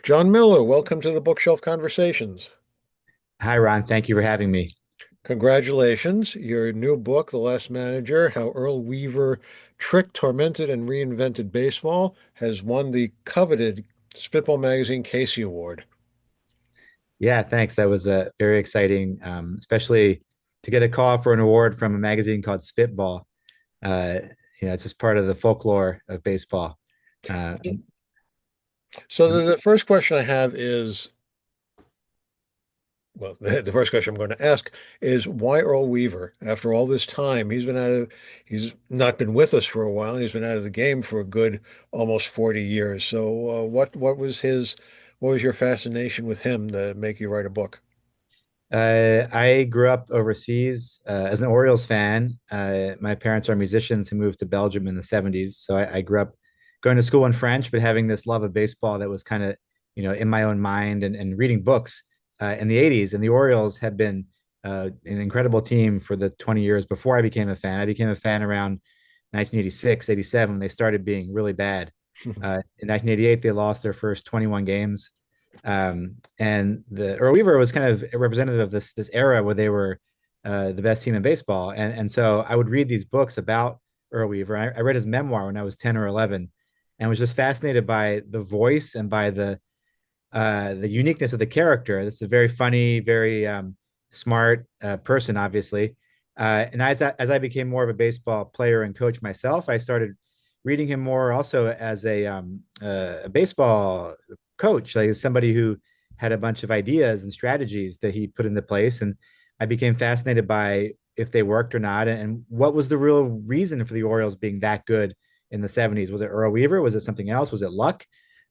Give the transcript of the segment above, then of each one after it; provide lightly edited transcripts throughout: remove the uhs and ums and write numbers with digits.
John Miller, welcome to the Bookshelf Conversations. Hi, Ron. Thank you for having me. Congratulations. Your new book, The Last Manager, How Earl Weaver Tricked, Tormented, and Reinvented Baseball, has won the coveted Spitball Magazine Casey Award. Yeah, thanks. That was very exciting, especially to get a call for an award from a magazine called Spitball. Uh, it's just part of the folklore of baseball. Uh, So the first question I have is, well, the first question I'm going to ask is why Earl Weaver? After all this time, he's not been with us for a while, and he's been out of the game for a good almost 40 years. So what was your fascination with him to make you write a book? I grew up overseas as an Orioles fan. My parents are musicians who moved to Belgium in the 70s. So I grew up going to school in French, but having this love of baseball that was kind of, in my own mind and reading books in the 80s. And the Orioles had been an incredible team for the 20 years before I became a fan. I became a fan around 1986, 87. They started being really bad. In 1988, they lost their first 21 games. And the Earl Weaver was kind of a representative of this era where they were the best team in baseball. And so I would read these books about Earl Weaver. I read his memoir when I was 10 or 11 and was just fascinated by the voice and by the uniqueness of the character. This is a very funny, very smart person, obviously. And as I became more of a baseball player and coach myself, I started reading him more also as a baseball coach, like somebody who had a bunch of ideas and strategies that he put into place. And I became fascinated by if they worked or not, and what was the real reason for the Orioles being that good in the 70s. Was it Earl Weaver? Was it something else? Was it luck?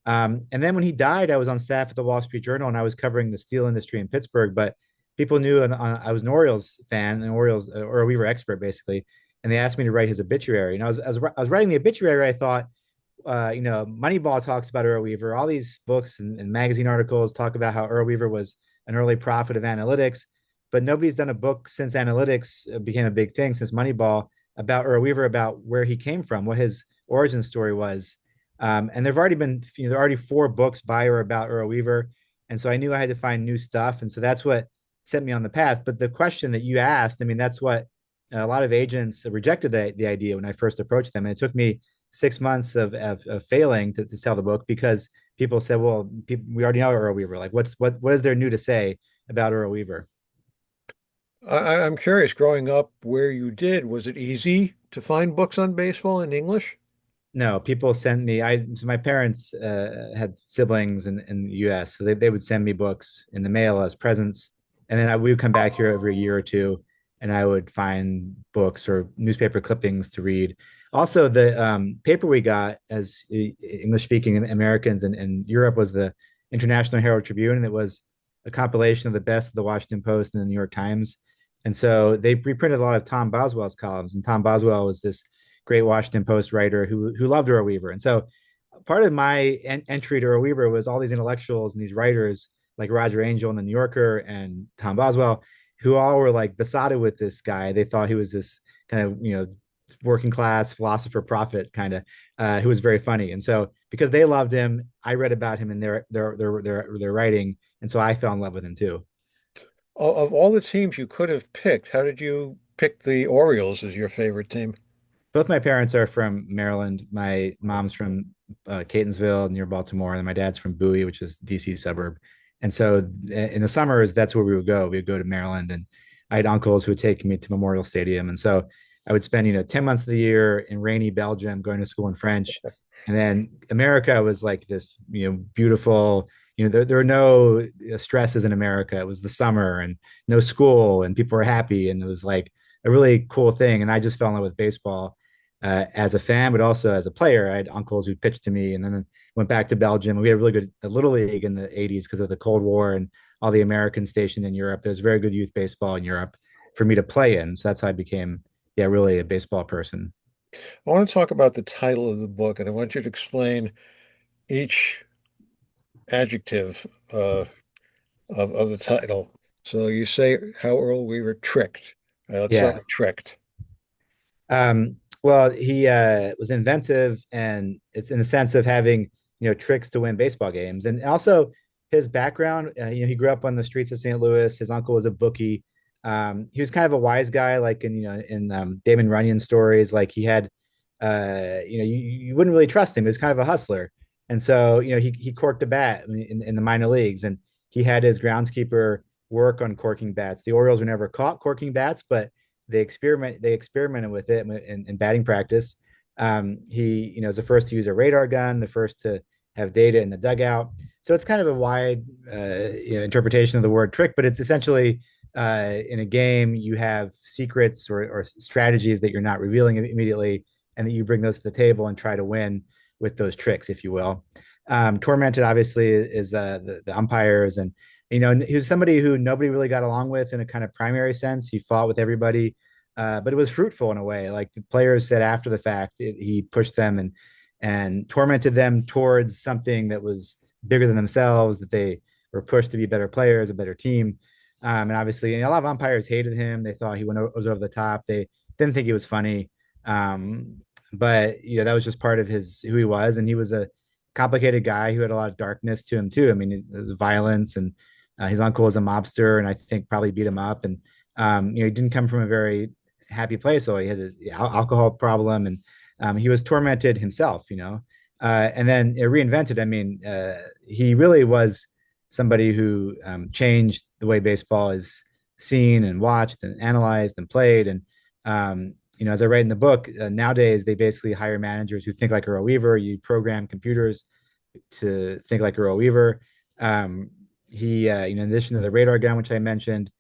And then when he died, I was on staff at the Wall Street Journal and I was covering the steel industry in Pittsburgh. But people knew I was an Orioles fan, an Orioles or a Weaver expert, basically. And they asked me to write his obituary. And I was writing the obituary. I thought, Moneyball talks about Earl Weaver. All these books and magazine articles talk about how Earl Weaver was an early prophet of analytics, but nobody's done a book since analytics became a big thing, since Moneyball, about Earl Weaver, about where he came from, what his origin story was. And there've already been, there are already four books by or about Earl Weaver, and so I knew I had to find new stuff, and so that's what set me on the path. But the question that you asked, I mean, that's what a lot of agents rejected the idea when I first approached them, and it took me 6 months of failing to sell the book because people said, well, we already know Earl Weaver. Like, what is there new to say about Earl Weaver? I'm curious, growing up where you did, was it easy to find books on baseball in English? No, people sent me. So my parents had siblings in the U.S., so they would send me books in the mail as presents, and then we would come back here every year or two, and I would find books or newspaper clippings to read. Also, the paper we got as English-speaking Americans in Europe was the International Herald Tribune, and it was a compilation of the best of the Washington Post and the New York Times. And so they reprinted a lot of Tom Boswell's columns, and Tom Boswell was this great Washington Post writer who loved Earl Weaver. And so part of my entry to Earl Weaver was all these intellectuals and these writers like Roger Angell in the New Yorker and Tom Boswell, who all were like besotted with this guy. They thought he was this kind of, working class philosopher prophet kind of, who was very funny. And so because they loved him, I read about him in their writing, and so I fell in love with him too. Of all the teams you could have picked, how did you pick the Orioles as your favorite team? Both my parents are from Maryland. My mom's from Catonsville near Baltimore, and my dad's from Bowie, which is DC suburb. And so in the summers, that's where we would go. We would go to Maryland, and I had uncles who would take me to Memorial Stadium. And so I would spend, 10 months of the year in rainy Belgium going to school in French. And then America was like this, beautiful, there were no stresses in America. It was the summer and no school, and people were happy. And it was like a really cool thing. And I just fell in love with baseball as a fan, but also as a player. I had uncles who pitched to me, and then went back to Belgium. We had a really good little league in the 80s because of the Cold War and all the Americans stationed in Europe. There's very good youth baseball in Europe for me to play in. So that's how I became, yeah, really a baseball person. I want to talk about the title of the book, and I want you to explain each adjective of the title. So you say how Earl Weaver tricked. Let's start Yeah. with tricked. Well, he was inventive, and it's in the sense of having, tricks to win baseball games. And also his background, he grew up on the streets of St. Louis. His uncle was a bookie. He was kind of a wise guy, like in Damon Runyon stories. Like he had, you wouldn't really trust him. He was kind of a hustler, and so he corked a bat in the minor leagues, and he had his groundskeeper work on corking bats. The Orioles were never caught corking bats, but they experimented with it in batting practice. He was the first to use a radar gun, the first to have data in the dugout. So it's kind of a wide interpretation of the word trick, but it's essentially in a game you have secrets or strategies that you're not revealing immediately, and that you bring those to the table and try to win with those tricks, if you will. Tormented obviously is the umpires, and he was somebody who nobody really got along with in a kind of primary sense. He fought with everybody, but it was fruitful in a way. Like the players said after the fact, he pushed them and tormented them towards something that was bigger than themselves. That they were pushed to be better players, a better team. And obviously, a lot of umpires hated him. They thought he was over the top. They didn't think he was funny. Um, but that was just part of who he was, and he was a complicated guy who had a lot of darkness to him too. I mean, there's violence, and his uncle was a mobster, and I think probably beat him up. And he didn't come from a very happy place. So he had an alcohol problem, and he was tormented himself. And then Reinvented. I mean, he really was somebody who changed the way baseball is seen and watched and analyzed and played. And as I write in the book, nowadays they basically hire managers who think like Earl Weaver. You program computers to think like Earl Weaver. In addition to the radar gun, which I mentioned,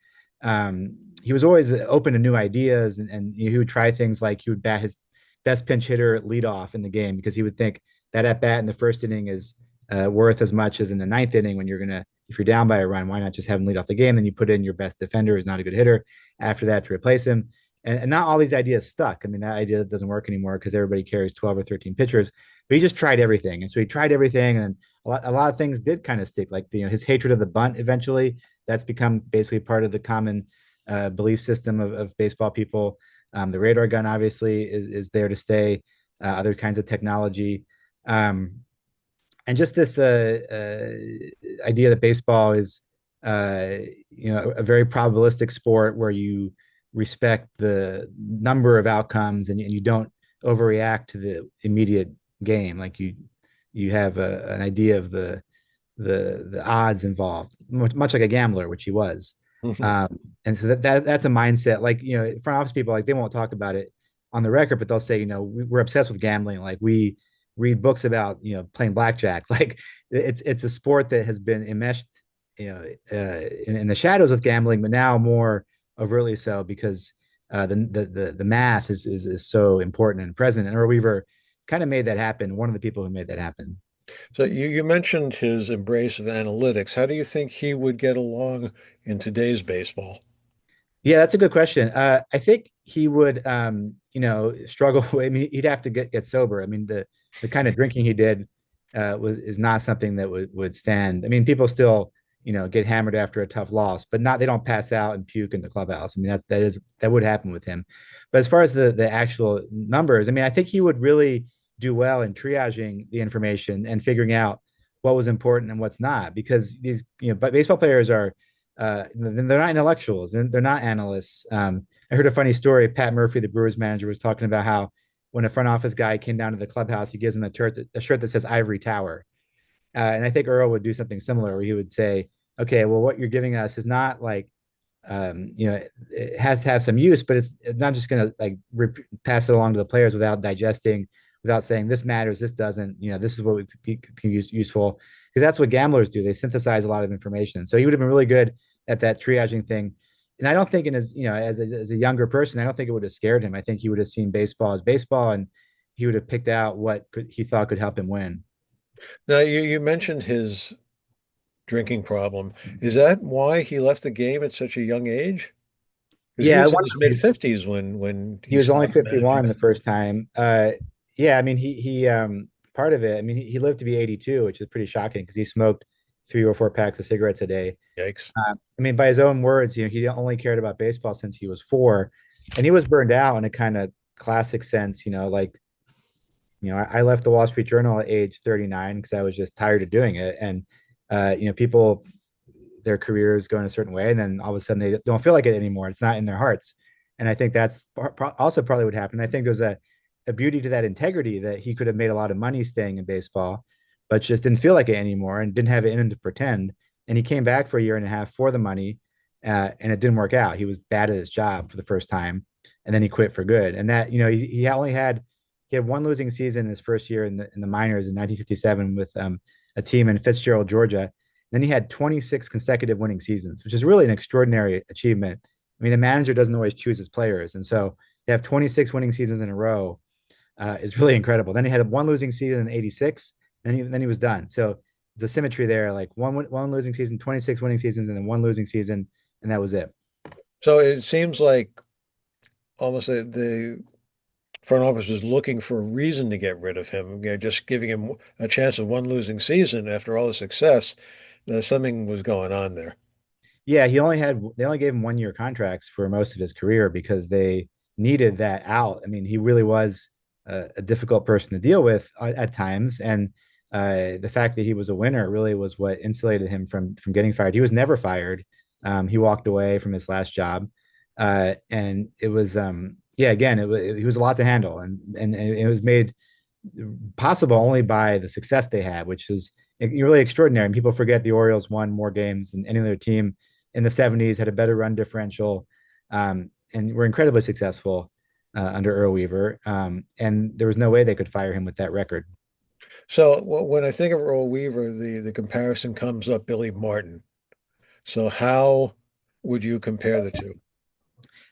he was always open to new ideas, and he would try things like he would bat his best pinch hitter lead off in the game because he would think that at bat in the first inning is worth as much as in the ninth inning when if you're down by a run, why not just have him lead off the game? Then you put in your best defender who's not a good hitter after that to replace him. And not all these ideas stuck. I mean, that idea doesn't work anymore because everybody carries 12 or 13 pitchers, but he just tried everything. And so he tried everything, and a lot of things did kind of stick, like his hatred of the bunt eventually. That's become basically part of the common belief system of baseball people. The radar gun obviously is there to stay, other kinds of technology. And just this idea that baseball is a very probabilistic sport where you respect the number of outcomes, and you don't overreact to the immediate game. Like you have an idea of the odds involved, much like a gambler, which he was. Mhm. And so that's a mindset. Like front office people, like they won't talk about it on the record, but they'll say we're obsessed with gambling. Like we read books about playing blackjack. Like it's a sport that has been enmeshed in the shadows of gambling, but now more overtly so because the math is so important and present. And Earl Weaver kind of made that happen. One of the people who made that happen. So you mentioned his embrace of analytics. How do you think he would get along in today's baseball? Yeah, that's a good question. I think he would, struggle. I mean, he'd have to get sober. I mean, the kind of drinking he did is not something that would stand. I mean, people still, get hammered after a tough loss, but not they don't pass out and puke in the clubhouse. I mean, that would happen with him. But as far as the actual numbers, I mean, I think he would really do well in triaging the information and figuring out what was important and what's not, because these, but baseball players are they're not intellectuals. They're not analysts. I heard a funny story. Pat Murphy, the Brewers manager, was talking about how when a front office guy came down to the clubhouse, he gives him a shirt that says Ivory Tower. And I think Earl would do something similar where he would say, okay, well, what you're giving us is not like, it has to have some use, but it's not just going to like pass it along to the players without digesting, without saying this matters, this doesn't, this is what would be useful. Because that's what gamblers do. They synthesize a lot of information. So he would have been really good at that triaging thing. And I don't think in his, as a younger person, I don't think it would have scared him. I think he would have seen baseball as baseball, and he would have picked out what he thought could help him win. Now, you mentioned his drinking problem. Is that why he left the game at such a young age? Because he Yeah, was in one his mid 50s when he he was only stopped managing. 51 the first time. Yeah, I mean he part of it. I mean he lived to be 82, which is pretty shocking because he smoked 3 or 4 packs of cigarettes a day. Yikes. I mean, by his own words, he only cared about baseball since he was 4, and he was burned out in a kind of classic sense. Like I left the Wall Street Journal at age 39 because I was just tired of doing it. And, people, their careers go in a certain way, and then all of a sudden they don't feel like it anymore. It's not in their hearts. And I think that's also probably what happened. I think there's a beauty to that integrity that he could have made a lot of money staying in baseball, but just didn't feel like it anymore and didn't have it in him to pretend. And he came back for a year and a half for the money, and it didn't work out. He was bad at his job for the first time, and then he quit for good. And that, he only had he had one losing season his first year in the minors in 1957 with a team in Fitzgerald, Georgia. Then he had 26 consecutive winning seasons, which is really an extraordinary achievement. I mean, a manager doesn't always choose his players, and so to have 26 winning seasons in a row is really incredible. Then he had one losing season in '86, then he was done. So there's a symmetry there, like one losing season, 26 winning seasons, and then one losing season, and that was it. So it seems like almost the front office was looking for a reason to get rid of him, just giving him a chance of one losing season after all the success. Something was going on there. Yeah, they only gave him 1 year contracts for most of his career because they needed that out. I mean, he really was a difficult person to deal with at times, and the fact that he was a winner really was what insulated him from getting fired. He was never fired. He walked away from his last job, and it was yeah, again, he was a lot to handle, and it was made possible only by the success they had, which is really extraordinary. And people forget the Orioles won more games than any other team in the 70s, had a better run differential, and were incredibly successful under Earl Weaver. And there was no way they could fire him with that record. So when I think of Earl Weaver, the comparison comes up Billy Martin. So how would you compare the two?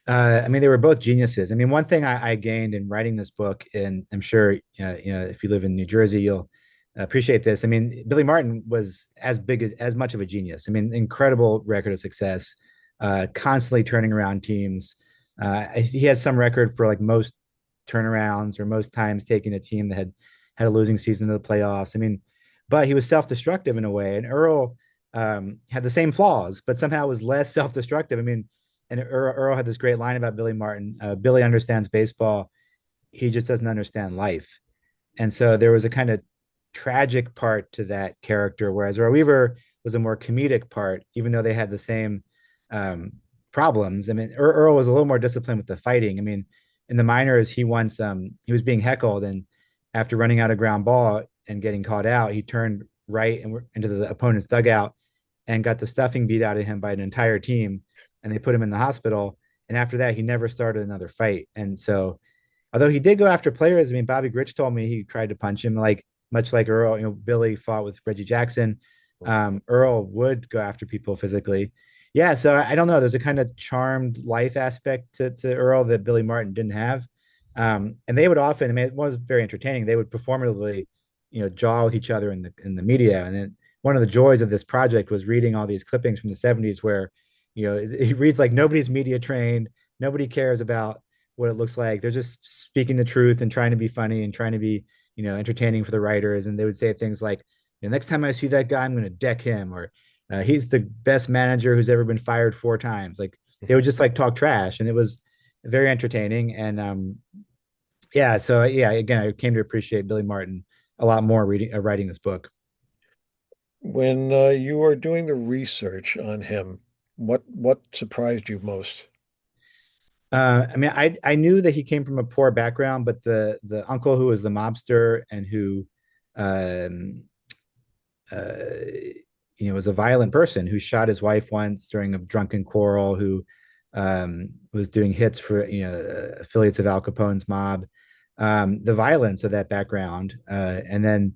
I mean, they were both geniuses. I mean, one thing I gained in writing this book, and I'm sure if you live in New Jersey, you'll appreciate this. I mean, Billy Martin was as much of a genius. I mean, incredible record of success, constantly turning around teams. He has some record for like most turnarounds or most times taking a team that had a losing season to the playoffs. I mean, but he was self-destructive in a way, and Earl had the same flaws, but somehow was less self-destructive. I mean, and Earl had this great line about Billy Martin. Billy understands baseball. He just doesn't understand life. And so there was a kind of tragic part to that character, whereas Earl Weaver was a more comedic part, even though they had the same um, problems. I mean, Earl was a little more disciplined with the fighting. I mean, in the minors, he was being heckled, and after running out a ground ball and getting caught out, he turned right into the opponent's dugout and got the stuffing beat out of him by an entire team, and they put him in the hospital. And after that, he never started another fight. And so, although he did go after players, I mean, Bobby Grich told me he tried to punch him, like much like Earl. Billy fought with Reggie Jackson. Earl would go after people physically. Yeah, so I don't know. There's a kind of charmed life aspect to Earl that Billy Martin didn't have. And they would often, I mean, it was very entertaining. They would performatively, jaw with each other in the media. And then one of the joys of this project was reading all these clippings from the 70s where, he reads like nobody's media trained, nobody cares about what it looks like. They're just speaking the truth and trying to be funny and trying to be, entertaining for the writers. And they would say things like, next time I see that guy, I'm going to deck him, or he's the best manager who's ever been fired 4 times. Like they would just like talk trash, and it was very entertaining. And yeah, so yeah, again, I came to appreciate Billy Martin a lot more writing this book. When you were doing the research on him, what surprised you most? I mean, I knew that he came from a poor background, but the uncle who was the mobster and who, um, uh, was a violent person who shot his wife once during a drunken quarrel, who was doing hits for affiliates of Al Capone's mob. The violence of that background, and then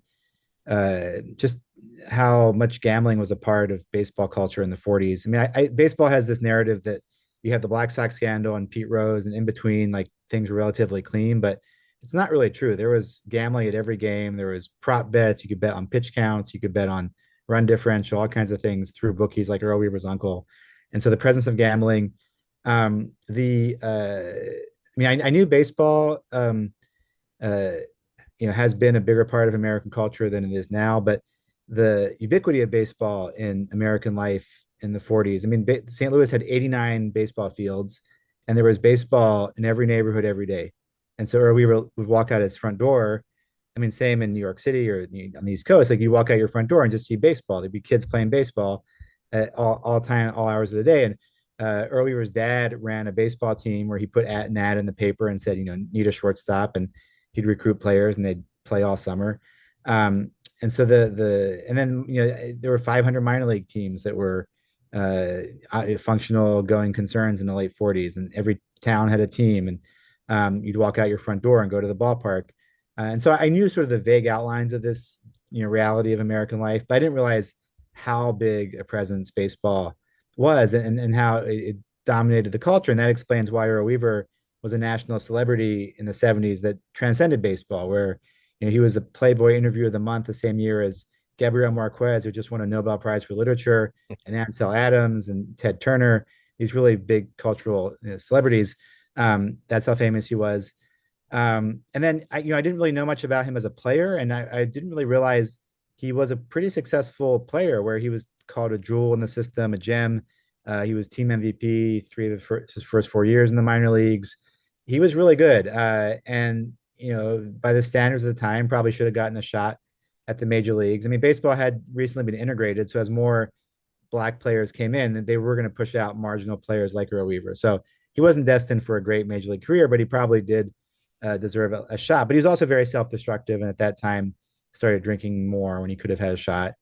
just how much gambling was a part of baseball culture in the 40s. I mean, baseball has this narrative that you have the Black Sox scandal and Pete Rose, and in between, like things were relatively clean, but it's not really true. There was gambling at every game. There was prop bets. You could bet on pitch counts. You could bet on run differential, all kinds of things through bookies like Earl Weaver's uncle. And so the presence of gambling, the I mean, I knew baseball uh, has been a bigger part of American culture than it is now. But the ubiquity of baseball in American life in the 40s, I mean, St. Louis had 89 baseball fields, and there was baseball in every neighborhood every day. And so Earl Weaver would walk out his front door, I mean, same in New York City or on the East Coast. Like you walk out your front door and just see baseball. There'd be kids playing baseball at all time, all hours of the day. And Earl Weaver's dad ran a baseball team where he put an ad in the paper and said, need a shortstop, and he'd recruit players and they'd play all summer. And so and then there were 500 minor league teams that were functional going concerns in the late 40s, and every town had a team, and you'd walk out your front door and go to the ballpark. And so I knew sort of the vague outlines of this, reality of American life, but I didn't realize how big a presence baseball was, and how it dominated the culture. And that explains why Earl Weaver was a national celebrity in the 70s that transcended baseball, where he was a Playboy Interview of the Month the same year as Gabriel Marquez, who just won a Nobel Prize for Literature, and Ansel Adams and Ted Turner, these really big cultural celebrities. That's how famous he was. And then I didn't really know much about him as a player, and I didn't really realize he was a pretty successful player, where he was called a jewel in the system, a gem. He was team MVP his first 4 years in the minor leagues. He was really good, and by the standards of the time, probably should have gotten a shot at the major leagues. I mean, baseball had recently been integrated, so as more black players came in, they were going to push out marginal players like Earl Weaver. So he wasn't destined for a great major league career, but he probably did deserve a shot. But he was also very self-destructive, and at that time started drinking more when he could have had a shot.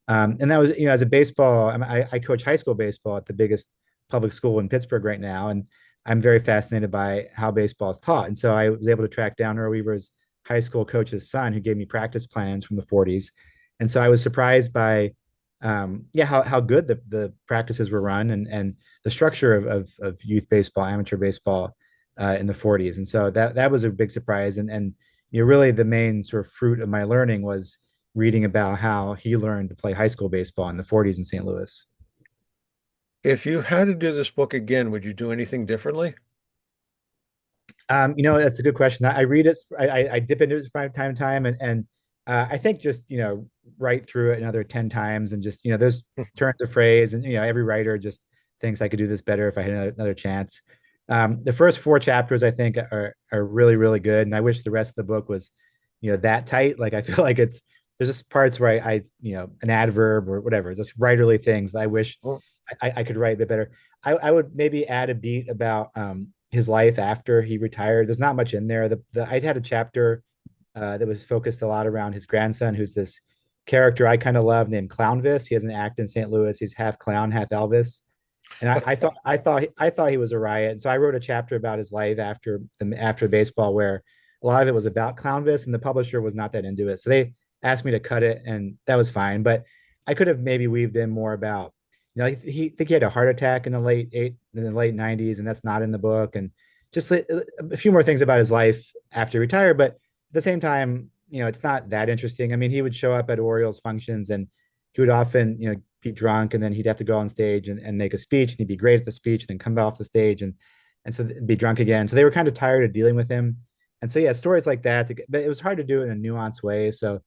And that was, as a baseball, I coach high school baseball at the biggest public school in Pittsburgh right now, and I'm very fascinated by how baseball is taught. And so I was able to track down Earl Weaver's high school coach's son, who gave me practice plans from the 40s. And so I was surprised by how good the practices were run, and the structure of youth baseball, amateur baseball in the 40s. And so that was a big surprise. And really the main sort of fruit of my learning was reading about how he learned to play high school baseball in the 40s in St. Louis. If you had to do this book again, would you do anything differently? That's a good question. I read it, I dip into it from time to time, and I think just write through it another 10 times, and just there's turns of phrase, and every writer just thinks I could do this better if I had another chance. The first four chapters I think are really really good, and I wish the rest of the book was that tight. Like I feel like there's just parts where I an adverb or whatever, just writerly things I wish Well, I could write a bit better. I would maybe add a beat about his life after he retired. There's not much in there. I'd had a chapter that was focused a lot around his grandson, who's this character I kind of love named Clownvis. He has an act in St. Louis. He's half clown, half Elvis. And I thought he was a riot. And so I wrote a chapter about his life after baseball, where a lot of it was about Clownvis, and the publisher was not that into it. So they asked me to cut it, and that was fine. But I could have maybe weaved in more about, he think he had a heart attack in the late 90s, and that's not in the book. And just a few more things about his life after he retired. But at the same time, it's not that interesting. I mean, he would show up at Orioles functions, and he would often, be drunk, and then he'd have to go on stage and make a speech, and he'd be great at the speech, and then come off the stage and so be drunk again. So they were kind of tired of dealing with him. And so yeah, stories like that, but it was hard to do it in a nuanced way. So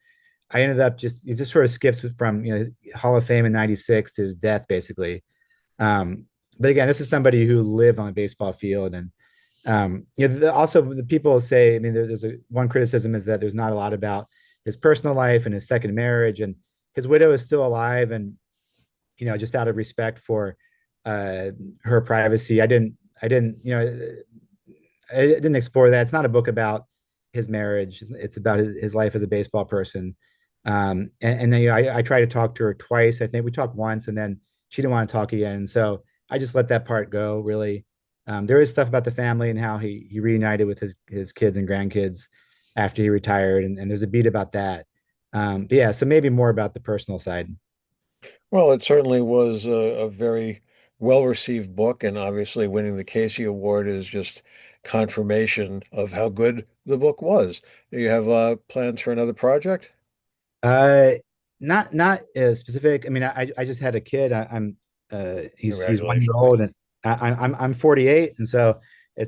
I ended up he just sort of skips from his Hall of Fame in '96 to his death, basically. But again, this is somebody who lived on a baseball field, and also the people say, I mean, there's one criticism is that there's not a lot about his personal life and his second marriage, and his widow is still alive, and just out of respect for her privacy, I didn't explore that. It's not a book about his marriage. It's about his life as a baseball person. And then I tried to talk to her twice. I think we talked once, and then she didn't want to talk again. So I just let that part go. Really, there is stuff about the family and how he reunited with his kids and grandkids after he retired, and there's a beat about that. But yeah, so maybe more about the personal side. well, it certainly was a very well-received book, and obviously winning the Casey Award is just confirmation of how good the book was. Do you have plans for another project? Uh, not specific. I mean, I just had a kid. I'm he's 1 year Congratulations. old, and I'm 48, and so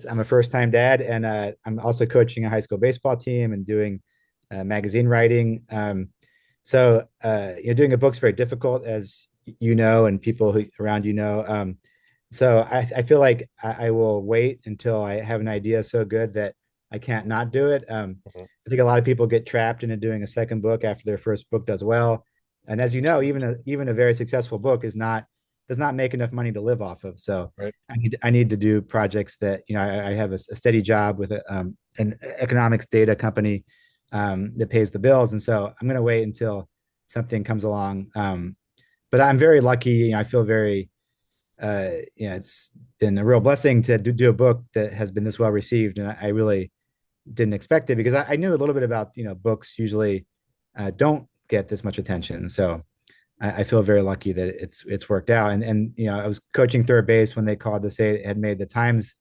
I'm a first time dad, and I'm also coaching a high school baseball team and doing magazine writing. So doing a book's very difficult, as and people who around so I feel like I will wait until I have an idea so good that I can't not do it. Mhm. I think a lot of people get trapped into doing a second book after their first book does well. And as you know, even a very successful book is not does not make enough money to live off of. So Right. I need to do projects that I have a steady job with an economics data company that pays the bills, and so I'm going to wait until something comes along. But I'm very lucky. I feel very it's been a real blessing to do a book that has been this well received, and I really didn't expect it because I knew a little bit about books usually don't get this much attention. So I feel very lucky that it's worked out. And I was coaching third base when they called to say it had made the Times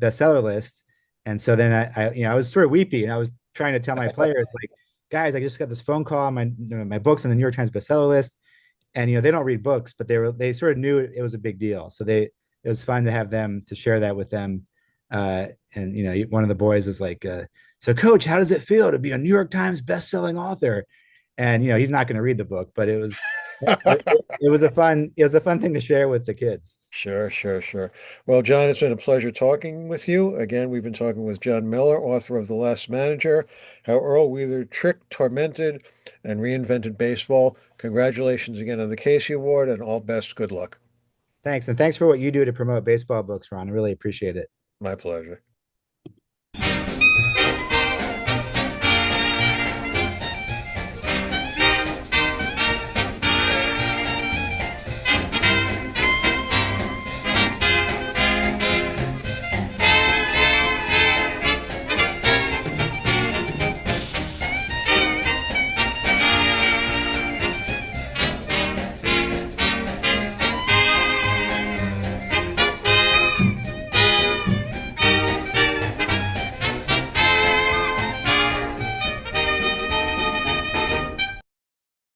bestseller list, and so then I was sort of weepy, and I was trying to tell my players like, guys, I just got this phone call, my books on the New York Times bestseller list, and they don't read books, but they sort of knew it was a big deal. So it was fun to have them to share that with them. And one of the boys was like, "So, Coach, how does it feel to be a New York Times best-selling author?" And he's not going to read the book, but it was a fun thing to share with the kids. Sure, sure, sure. Well, John, it's been a pleasure talking with you. Again, we've been talking with John Miller, author of The Last Manager, How Earl Wheeler Tricked, Tormented, and Reinvented Baseball. Congratulations again on the Casey Award and all best. Good luck. Thanks, and thanks for what you do to promote baseball books, Ron. I really appreciate it. My pleasure.